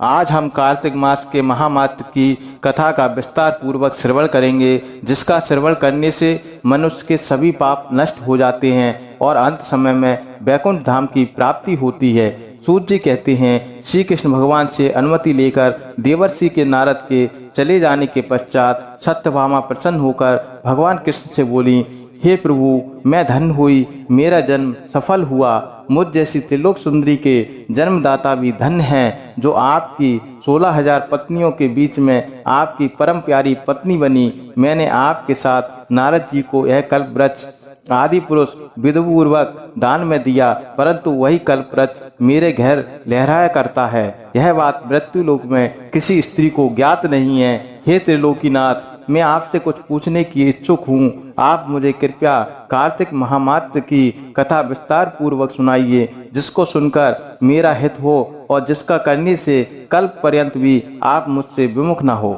आज हम कार्तिक मास के महामात्र की कथा का विस्तार पूर्वक श्रवण करेंगे, जिसका श्रवण करने से मनुष्य के सभी पाप नष्ट हो जाते हैं और अंत समय में वैकुंठ धाम की प्राप्ति होती है। सूत जी कहते हैं, श्री कृष्ण भगवान से अनुमति लेकर देवर्षि के नारद के चले जाने के पश्चात सत्यभामा प्रसन्न होकर भगवान कृष्ण से बोली, हे प्रभु, मैं धन्य हुई, मेरा जन्म सफल हुआ। मुझ जैसी त्रिलोक सुंदरी के जन्मदाता भी धन्य हैं, जो आपकी 16,000 पत्नियों के बीच में आपकी परम प्यारी पत्नी बनी। मैंने आपके साथ नारद जी को यह कल्प वृक्ष आदि पुरुष विधिपूर्वक दान में दिया, परंतु वही कल्प वृक्ष मेरे घर लहराया करता है। यह बात मृत्यु लोक में किसी स्त्री को ज्ञात नहीं है। हे त्रिलोकीनाथ, मैं आपसे कुछ पूछने की इच्छुक हूँ। आप मुझे कृपया कार्तिक महामात्र की कथा विस्तार पूर्वक सुनाइए, जिसको सुनकर मेरा हित हो और जिसका करने से कल्प पर्यंत भी आप मुझसे विमुख न हो।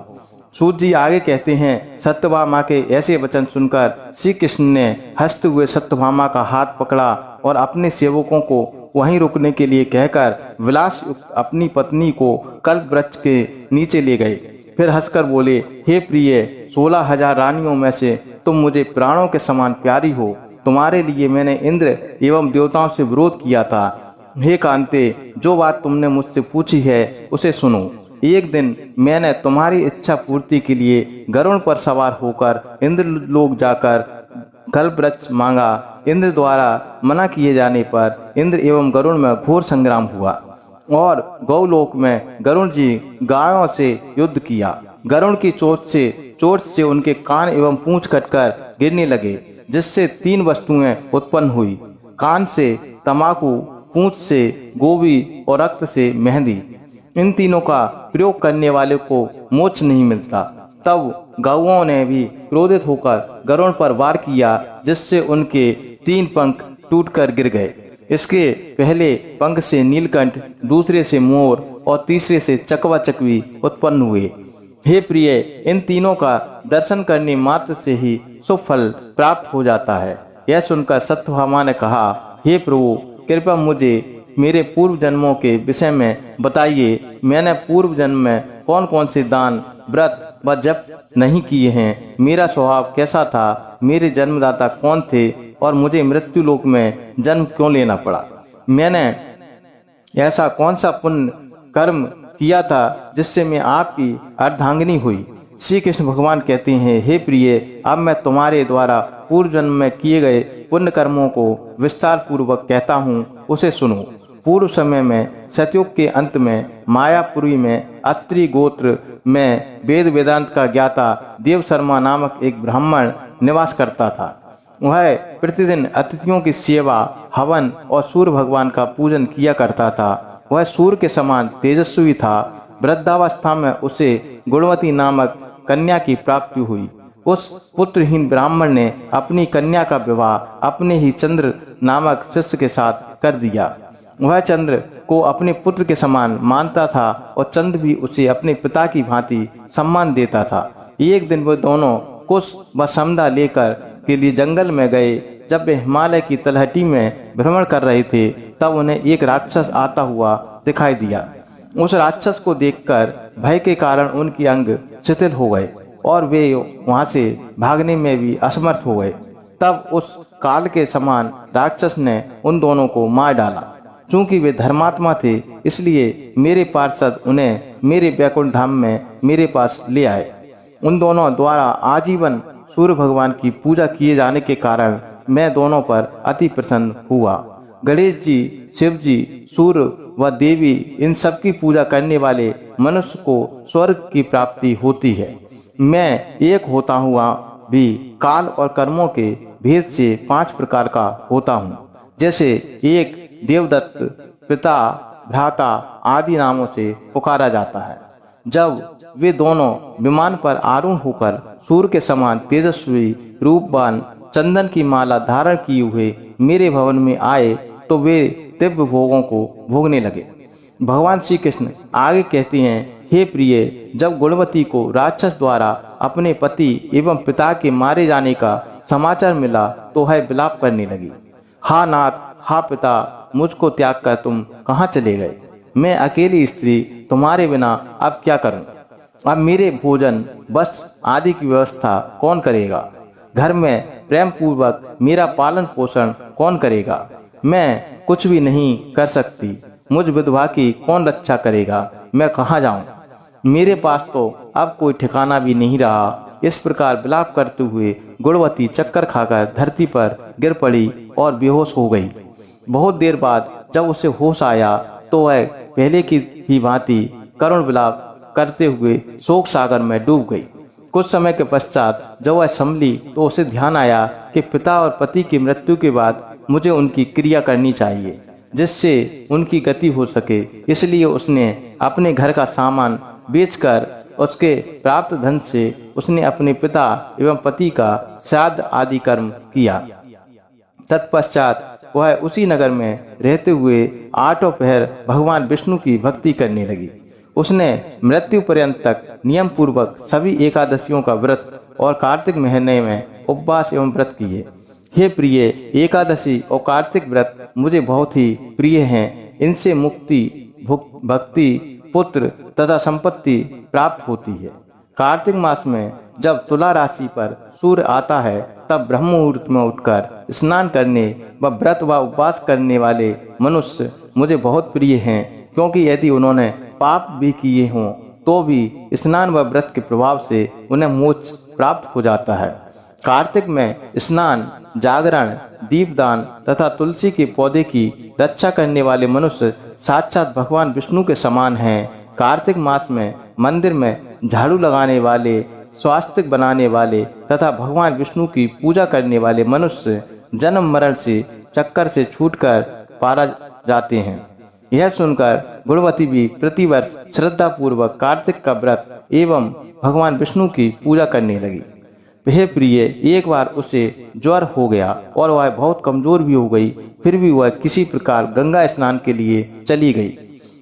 सूत जी आगे कहते हैं, सत्यभामा के ऐसे वचन सुनकर श्री कृष्ण ने हंसते हुए सत्यभामा का हाथ पकड़ा और अपने सेवकों को वहीं रुकने के लिए कहकर विलास युक्त अपनी पत्नी को कल्प वृक्ष के नीचे ले गए। फिर हंसकर बोले, हे प्रिय, 16,000 रानियों में से तुम मुझे प्राणों के समान प्यारी हो। तुम्हारे लिए मैंने इंद्र एवं देवताओं से विरोध किया था। हे कांते, जो बात तुमने मुझसे पूछी है उसे सुनो। एक दिन मैंने तुम्हारी इच्छा पूर्ति के लिए गरुड़ पर सवार होकर इंद्र लोक जाकर कल्प वृक्ष मांगा। इंद्र द्वारा मना किए जाने पर इंद्र एवं गरुड़ में घोर संग्राम हुआ और गौलोक में गरुड़ जी गायों से युद्ध किया। गरुड़ की चोट से उनके कान एवं पूंछ कटकर गिरने लगे, जिससे 3 वस्तुएं उत्पन्न हुई। कान से तमाकू, पूंछ से गोभी और रक्त से मेहंदी। इन तीनों का प्रयोग करने वाले को मोक्ष नहीं मिलता। तब गौओं ने भी क्रोधित होकर गरुड़ पर वार किया, जिससे उनके 3 पंख टूटकर गिर गए। इसके पहले पंख से नीलकंठ, दूसरे से मोर और तीसरे से चकवा चकवी उत्पन्न हुए। हे प्रिय, इन तीनों का दर्शन करने मात्र से ही सुफल प्राप्त हो जाता है। यह सुनकर सत्यभामा ने कहा, हे प्रभु, कृपया मुझे मेरे पूर्व जन्मों के विषय में बताइए। मैंने पूर्व जन्म में कौन कौन से दान, व्रत व जप नहीं किए हैं? मेरा स्वभाव कैसा था? मेरे जन्मदाता कौन थे और मुझे मृत्यु लोक में जन्म क्यों लेना पड़ा? मैंने ऐसा कौन सा पुण्य कर्म किया था जिससे मैं आपकी अर्धांगिनी हुई? श्री कृष्ण भगवान कहते हैं, हे प्रिय, अब मैं तुम्हारे द्वारा पूर्व जन्म में किए गए पुण्य कर्मों को विस्तार पूर्वक कहता हूँ, उसे सुनो। पूर्व समय में सतयुग के अंत में मायापुरी में अत्रि गोत्र में वेद वेदांत का ज्ञाता देव शर्मा नामक एक ब्राह्मण निवास करता था। वह प्रतिदिन अतिथियों की सेवा, हवन और सूर्य भगवान का पूजन किया करता था। वह सूर्य के समान तेजस्वी था। वृद्धावस्था में उसे गुणवती नामक कन्या की प्राप्ति हुई। उस पुत्रहीन ब्राह्मण ने अपनी कन्या का विवाह अपने ही चंद्र नामक शिष्य के साथ कर दिया। वह चंद्र को अपने पुत्र के समान मानता था और चंद्र भी उसे अपने पिता की भांति सम्मान देता था। एक दिन वो दोनों कुश व समदा लेकर के लिए जंगल में गए। जब वे हिमालय की तलहटी में भ्रमण कर रहे थे, तब उन्हें एक राक्षस आता हुआ दिखाई दिया। उस राक्षस को देखकर भय के कारण उनके अंग शिथिल हो गए और वे वहां से भागने में भी असमर्थ हो गए। तब उस काल के समान राक्षस ने उन दोनों को मार डाला। चूंकि वे धर्मात्मा थे, इसलिए मेरे पार्षद उन्हें मेरे वैकुंठ धाम में मेरे पास ले आए। उन दोनों द्वारा आजीवन सूर्य भगवान की पूजा किए जाने के कारण मैं दोनों पर अति प्रसन्न हुआ। गणेश जी, शिव जी, सूर्य व देवी, इन सब की पूजा करने वाले मनुष्य को स्वर्ग की प्राप्ति होती है। मैं एक होता हुआ भी काल और कर्मों के भेद से 5 प्रकार का होता हूँ। जैसे एक देवदत्त, पिता, भ्राता आदि नामों से पुकारा जाता है। जब वे दोनों विमान पर आरूढ़ होकर सूर्य के समान तेजस्वी रूपवान चंदन की माला धारण किए हुए मेरे भवन में आए, तो वे दिव्य भोगों को भोगने लगे। भगवान श्री कृष्ण आगे कहते हैं, हे प्रिय, जब गुणवती को राक्षस द्वारा अपने पति एवं पिता के मारे जाने का समाचार मिला, तो वह विलाप करने लगी। हा नाथ, हा पिता, मुझको त्याग कर तुम कहाँ चले गए? मैं अकेली स्त्री तुम्हारे बिना अब क्या करूं? अब मेरे भोजन वस्त्र आदि की व्यवस्था कौन करेगा? घर में प्रेम पूर्वक मेरा पालन पोषण कौन करेगा? मैं कुछ भी नहीं कर सकती। मुझ विधवा की कौन रक्षा करेगा? मैं कहाँ जाऊं? मेरे पास तो अब कोई ठिकाना भी नहीं रहा। इस प्रकार विलाप करते हुए गुणवती चक्कर खाकर धरती पर गिर पड़ी और बेहोश हो गई। बहुत देर बाद जब उसे होश आया तो वह पहले की ही भांति करुण विलाप करते हुए शोक सागर में डूब गई। कुछ समय के पश्चात जब वह संभली तो उसे ध्यान आया कि पिता और पति की मृत्यु के बाद मुझे उनकी क्रिया करनी चाहिए जिससे उनकी गति हो सके। इसलिए उसने अपने घर का सामान बेचकर उसके प्राप्त धन से उसने अपने पिता एवं पति का श्राद्ध आदि कर्म किया। तत्पश्चात वह उसी नगर में रहते हुए 8 पहर भगवान विष्णु की भक्ति करने लगी। उसने मृत्यु पर्यंत तक नियम पूर्वक सभी एकादशियों का व्रत और कार्तिक महीने में उपवास एवं व्रत किए। हे प्रिय, एकादशी और कार्तिक व्रत मुझे बहुत ही प्रिय हैं। इनसे मुक्ति, भक्ति, पुत्र तथा संपत्ति प्राप्त होती है। कार्तिक मास में जब तुला राशि पर सूर्य आता है तब ब्रह्म मुहूर्त में उठकर स्नान करने व व्रत व उपवास करने वाले मनुष्य मुझे बहुत प्रिय हैं, क्योंकि यदि उन्होंने पाप भी किए हों तो भी स्नान व व्रत के प्रभाव से उन्हें मोक्ष प्राप्त हो जाता है। कार्तिक में स्नान, जागरण, दीपदान तथा तुलसी के पौधे की रक्षा करने वाले मनुष्य साक्षात भगवान विष्णु के समान हैं। कार्तिक मास में मंदिर में झाड़ू लगाने वाले, स्वास्तिक बनाने वाले तथा भगवान विष्णु की पूजा करने वाले मनुष्य जन्म मरण से चक्कर से छूटकर पारा जाते हैं। यह सुनकर गुणवती भी प्रतिवर्ष श्रद्धा पूर्वक कार्तिक का व्रत एवं भगवान विष्णु की पूजा करने लगी। वह प्रिय, एक बार उसे ज्वर हो गया और वह बहुत कमजोर भी हो गई। फिर भी वह किसी प्रकार गंगा स्नान के लिए चली गई।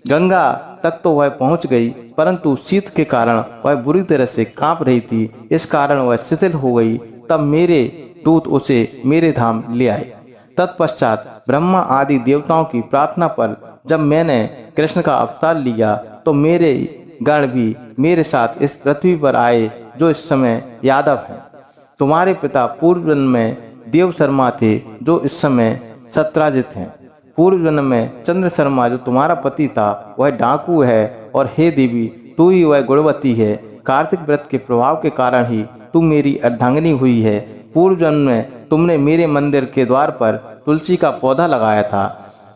गंगा तक तो वह पहुंच गई, परंतु शीत के कारण वह बुरी तरह से कांप रही थी। इस कारण वह शिथिल हो गई। तब मेरे दूत उसे मेरे धाम ले आए। तत्पश्चात ब्रह्मा आदि देवताओं की प्रार्थना पर जब मैंने कृष्ण का अवतार लिया तो मेरे गण भी मेरे साथ इस पृथ्वी पर आए, जो इस समय यादव हैं। तुम्हारे पिता पूर्व जन्म में देव शर्मा थे, जो इस समय सत्राजित हैं। पूर्व जन्म में चंद्र शर्मा जो तुम्हारा पति था वह डाकू है, और हे देवी, तू ही वह गुणवती है। कार्तिक व्रत के प्रभाव के कारण ही तू मेरी अर्धांगिनी हुई है। पूर्व जन्म में तुमने मेरे मंदिर के द्वार पर तुलसी का पौधा लगाया था।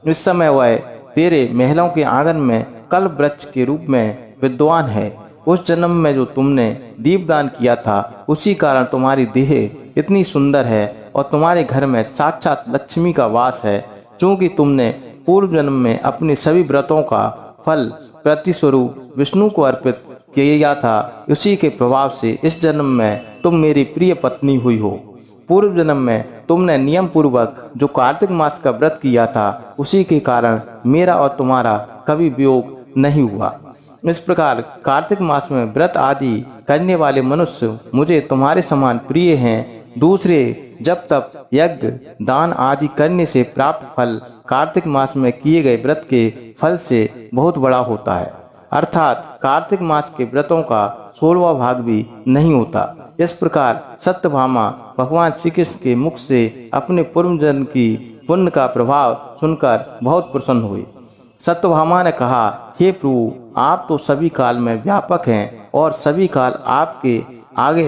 इस समय वह तेरे महलों के आंगन में कल्प वृक्ष के रूप में विद्वान है। उस जन्म में जो तुमने दीपदान किया था, उसी कारण तुम्हारी देह इतनी सुंदर है और तुम्हारे घर में साक्षात लक्ष्मी का वास है। क्योंकि तुमने पूर्व जन्म में अपने सभी व्रतों का फल प्रतिस्वरूप विष्णु को अर्पित किया था, उसी के प्रभाव से इस जन्म में तुम मेरी प्रिय पत्नी हुई हो। पूर्व जन्म में तुमने नियम पूर्वक जो कार्तिक मास का व्रत किया था, उसी के कारण मेरा और तुम्हारा कभी वियोग नहीं हुआ। इस प्रकार कार्तिक मास में व्रत आदि करने वाले मनुष्य मुझे तुम्हारे समान प्रिय हैं। दूसरे जब तक यज्ञ, दान आदि करने से प्राप्त फल कार्तिक मास में किए गए व्रत के फल से बहुत बड़ा होता है। अर्थात कार्तिक मास के व्रतों का 16वां भाग भी नहीं होता। इस प्रकार सत्यभामा भगवान श्री कृष्ण के मुख से अपने पूर्व जन्म की पुण्य का प्रभाव सुनकर बहुत प्रसन्न हुई। सत्यभामा ने कहा, हे प्रभु, आप तो सभी काल में व्यापक हैं और सभी काल आपके आगे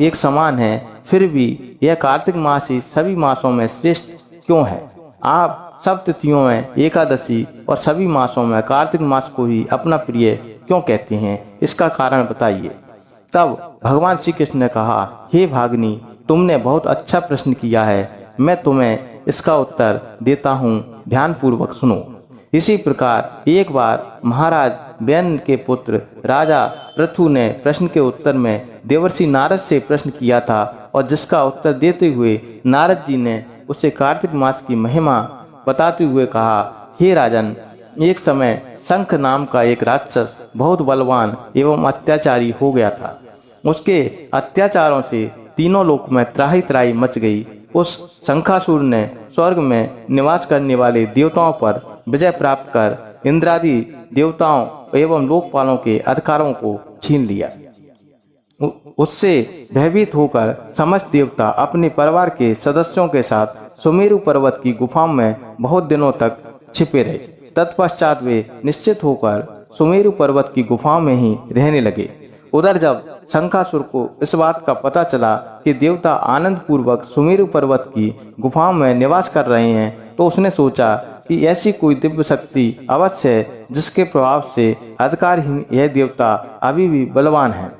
एक समान है। फिर भी यह कार्तिक मास ही सभी मासों में श्रेष्ठ क्यों है? आप सब तिथियों में एकादशी और सभी मासों में कार्तिक मास को ही अपना प्रिय क्यों कहते हैं? इसका कारण बताइए। तब भगवान श्री कृष्ण ने कहा, हे भागिनी, तुमने बहुत अच्छा प्रश्न किया है। मैं तुम्हें इसका उत्तर देता हूँ, ध्यान पूर्वक सुनो। इसी प्रकार एक बार महाराज व्यन के पुत्र राजा पृथु ने प्रश्न के उत्तर में देवर्षि नारद से प्रश्न किया था, और जिसका उत्तर देते हुए नारद जी ने उसे कार्तिक मास की महिमा बताते हुए कहा, हे राजन, एक समय शंख नाम का एक राक्षस बहुत बलवान एवं अत्याचारी हो गया था। उसके अत्याचारों से तीनों लोक में त्राही त्राही मच गई। उस शंखासुर ने स्वर्ग में निवास करने वाले देवताओं पर विजय प्राप्त कर इंद्रादि देवताओं एवं लोकपालों के अधिकारों को छीन लिया। उससे भयभीत होकर समस्त देवता अपने परिवार के सदस्यों के साथ सुमेरु पर्वत की गुफाओं में बहुत दिनों तक छिपे रहे। तत्पश्चात वे निश्चित होकर सुमेरु पर्वत की गुफाओं में ही रहने लगे। उधर जब शंखासुर को इस बात का पता चला कि देवता आनंद पूर्वक सुमेरु पर्वत की गुफाओं में निवास कर रहे हैं, तो उसने सोचा कि ऐसी कोई दिव्य शक्ति अवश्य है जिसके प्रभाव से अधिकारहीन यह देवता अभी भी बलवान है।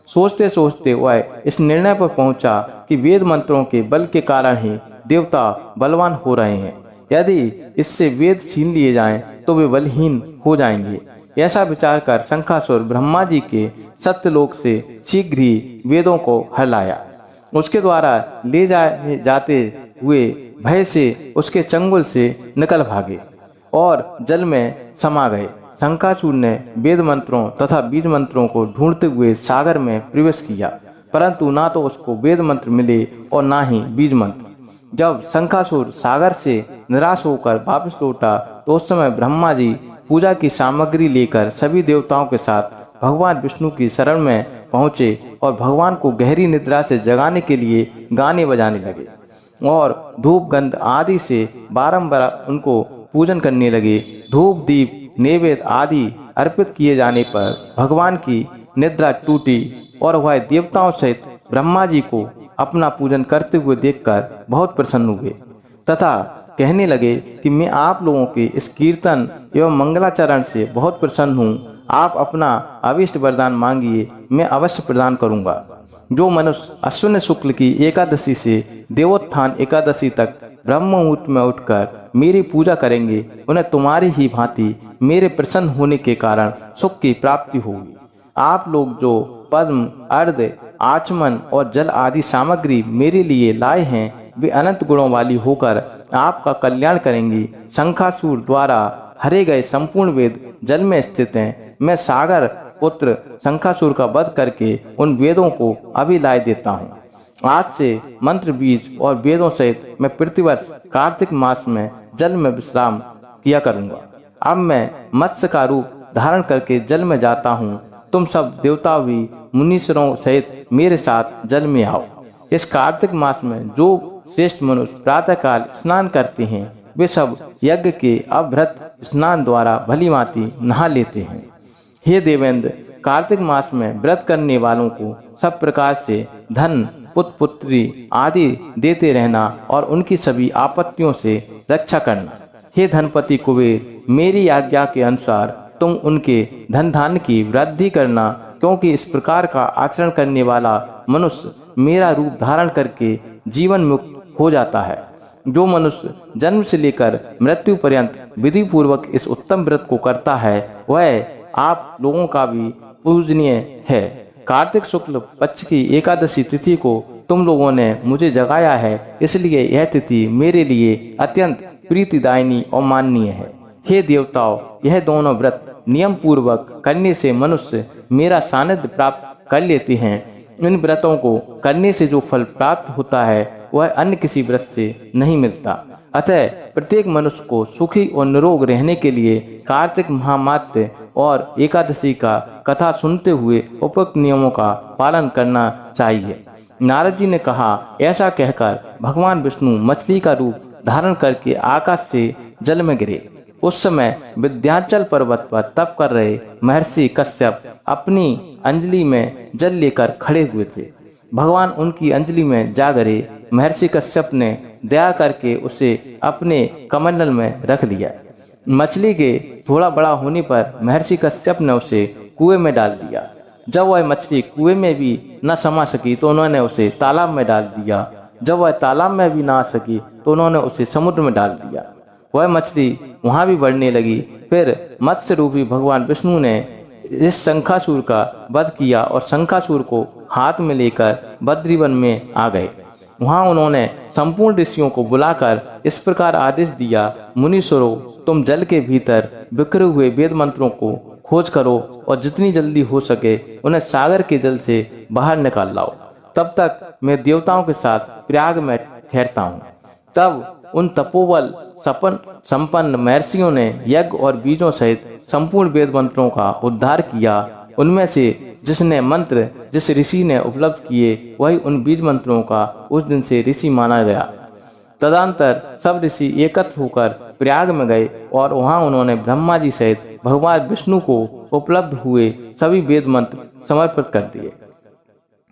सोचते सोचते वह इस निर्णय पर पहुंचा कि वेद मंत्रों के बल के कारण ही देवता बलवान हो रहे हैं। यदि इससे वेद छीन लिए जाएं तो वे बलहीन हो जाएंगे। ऐसा विचार कर शंखासुर ब्रह्मा जी के सत्यलोक से शीघ्र ही वेदों को हलाया। उसके द्वारा ले जाते हुए भय से उसके चंगुल से निकल भागे और जल में समा गए। शंखासुर ने वेद मंत्रों तथा बीज मंत्रों को ढूंढते हुए सागर में प्रवेश किया, परंतु ना तो उसको वेद मंत्र मिले और ना ही बीज मंत्र। जब शंखासुर सागर से निराश होकर वापस लौटा तो उस समय ब्रह्मा जी पूजा की सामग्री लेकर सभी देवताओं के साथ भगवान विष्णु की शरण में पहुंचे और भगवान को गहरी निद्रा से जगाने के लिए गाने बजाने लगे और धूप गंध आदि से बारंबार उनको पूजन करने लगे। धूप दीप नैवेद्य आदि अर्पित किए जाने पर भगवान की निद्रा टूटी और वह देवताओं सहित ब्रह्मा जी को अपना पूजन करते हुए देखकर बहुत प्रसन्न हुए तथा कहने लगे कि मैं आप लोगों के इस कीर्तन एवं मंगलाचरण से बहुत प्रसन्न हूँ। आप अपना अभीष्ट वरदान मांगिए, मैं अवश्य प्रदान करूँगा। जो मनुष्य अश्विन शुक्ल की एकादशी से देवोत्थान एकादशी तक ब्रह्म मुहूर्त में उठकर मेरी पूजा करेंगे, उन्हें तुम्हारी ही भांति मेरे प्रसन्न होने के कारण सुख की प्राप्ति होगी। आप लोग जो पद्म, अर्ध, आचमन और जल आदि सामग्री मेरे लिए लाए हैं, वे अनंत गुणों वाली होकर आपका कल्याण करेंगी। शंखासुर द्वारा हरे गए संपूर्ण वेद जल में स्थित हैं। मैं सागर पुत्र शंखासुर का वध करके उन वेदों को अभी लाए देता हूँ। आज से मंत्र बीज और वेदों सहित मैं प्रतिवर्ष कार्तिक मास में जल में विश्राम किया करूँगा। अब मैं मत्स्य का रूप धारण करके जल में जाता हूँ। तुम सब देवता भी मुनीश्वरों सहित मेरे साथ जल में आओ। इस कार्तिक मास में जो श्रेष्ठ मनुष्य प्रातःकाल स्नान करते हैं, वे सब यज्ञ के अभ्रत स्नान द्वारा भली भांति नहा लेते हैं। हे देवेंद्र, कार्तिक मास में व्रत करने वालों को सब प्रकार से धन, पुत्र पुत्री आदि देते रहना और उनकी सभी आपत्तियों से रक्षा करना। हे धनपति कुबेर, मेरी आज्ञा के अनुसार तुम उनके धन धान्य की वृद्धि करना, क्योंकि इस प्रकार का आचरण करने वाला मनुष्य मेरा रूप धारण करके जीवन मुक्त हो जाता है। जो मनुष्य जन्म से लेकर मृत्यु पर्यंत विधि पूर्वक इस उत्तम व्रत को करता है, वह आप लोगों का भी पूजनीय है। कार्तिक शुक्ल पक्ष की एकादशी तिथि को तुम लोगों ने मुझे जगाया है, इसलिए यह तिथि मेरे लिए अत्यंत प्रीतिदायिनी और माननीय है। हे देवताओं, यह दोनों व्रत नियम पूर्वक करने से मनुष्य मेरा सानिध्य प्राप्त कर लेते हैं। इन व्रतों को करने से जो फल प्राप्त होता है, वह अन्य किसी व्रत से नहीं मिलता। अतः प्रत्येक मनुष्य को सुखी और निरोग रहने के लिए कार्तिक महामात्य और एकादशी का कथा सुनते हुए उपयुक्त नियमों का पालन करना चाहिए। नारद जी ने कहा। ऐसा कहकर भगवान विष्णु मछली का रूप धारण करके आकाश से जल में गिरे। उस समय विंध्याचल पर्वत पर तप कर रहे महर्षि कश्यप अपनी अंजलि में जल लेकर खड़े हुए थे। भगवान उनकी अंजलि में जा गिरे। महर्षि कश्यप ने दया करके उसे अपने कमंडल में रख दिया। मछली के थोड़ा बड़ा होने पर महर्षि कश्यप ने उसे कुएं में डाल दिया। जब वह मछली कुएं में भी न समा सकी तो उन्होंने उसे तालाब में डाल दिया। जब वह तालाब में भी ना आ सकी तो उन्होंने उसे समुद्र में डाल दिया। वह मछली वहां भी बढ़ने लगी। फिर मत्स्य रूपी भगवान विष्णु ने इस शंखासुर का वध किया और शंखासुर को हाथ में लेकर बद्रीवन में आ गए। वहां उन्होंने संपूर्ण ऋषियों को बुलाकर इस प्रकार आदेश दिया, मुनीश्वरों, तुम जल के भीतर बिखरे हुए वेद मंत्रों को खोज करो और जितनी जल्दी हो सके उन्हें सागर के जल से बाहर निकाल लाओ। तब तक मैं देवताओं के साथ प्रयाग में ठहरता हूँ। तब उन तपोबल संपन्न महर्षियों ने यज्ञ और बीजों सहित संपूर्ण वेद मंत्रों का उद्धार किया। उनमें से जिस ऋषि ने उपलब्ध किए वही उन बीज मंत्रों का उस दिन से ऋषि माना गया। तदंतर सब ऋषि एकत्र होकर प्रयाग में गए और वहां उन्होंने ब्रह्मा जी सहित भगवान विष्णु को उपलब्ध हुए सभी वेद मंत्र समर्पित कर दिए।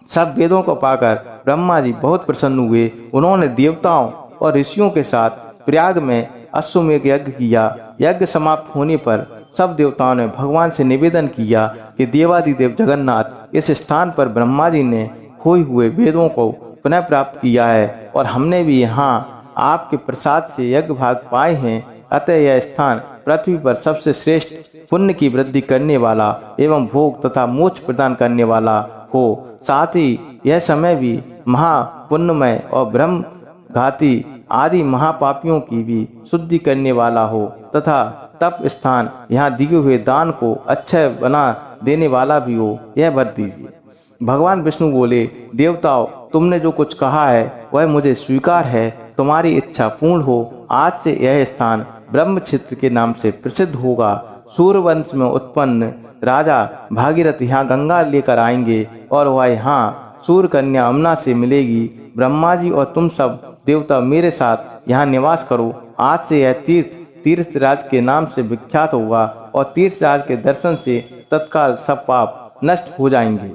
सब वेदों को पाकर ब्रह्मा जी बहुत प्रसन्न हुए। उन्होंने देवताओं और ऋषियों के साथ प्रयाग में अश्वमेध यज्ञ किया। यज्ञ समाप्त होने पर सब देवताओं ने भगवान से निवेदन किया कि देवादिदेव जगन्नाथ, इस स्थान पर ब्रह्मा जी ने खोए हुए वेदों को पुनः प्राप्त किया है और हमने भी यहाँ आपके प्रसाद से यज्ञ भाग पाए हैं। अतः यह स्थान पृथ्वी पर सबसे श्रेष्ठ पुण्य की वृद्धि करने वाला एवं भोग तथा मोक्ष प्रदान करने वाला हो। साथ ही यह समय भी महापुण्यमय और ब्रह्म घाती आदि महापापियों की भी शुद्धि करने वाला हो तथा तप स्थान यहाँ दिए हुए दान को अच्छा बना देने वाला भी हो, यह वर दीजिए। भगवान विष्णु बोले, देवताओं, तुमने जो कुछ कहा है वह मुझे स्वीकार है। तुम्हारी इच्छा पूर्ण हो। आज से यह स्थान ब्रह्म क्षेत्र के नाम से प्रसिद्ध होगा। सूर्यवंश में उत्पन्न राजा भागीरथ यहाँ गंगा लेकर आएंगे और वह यहाँ सूर्य कन्या अमना से मिलेगी। ब्रह्मा जी और तुम सब देवता मेरे साथ यहाँ निवास करो। आज से यह तीर्थराज के नाम से विख्यात होगा और तीर्थराज के दर्शन से तत्काल सब पाप नष्ट हो जाएंगे।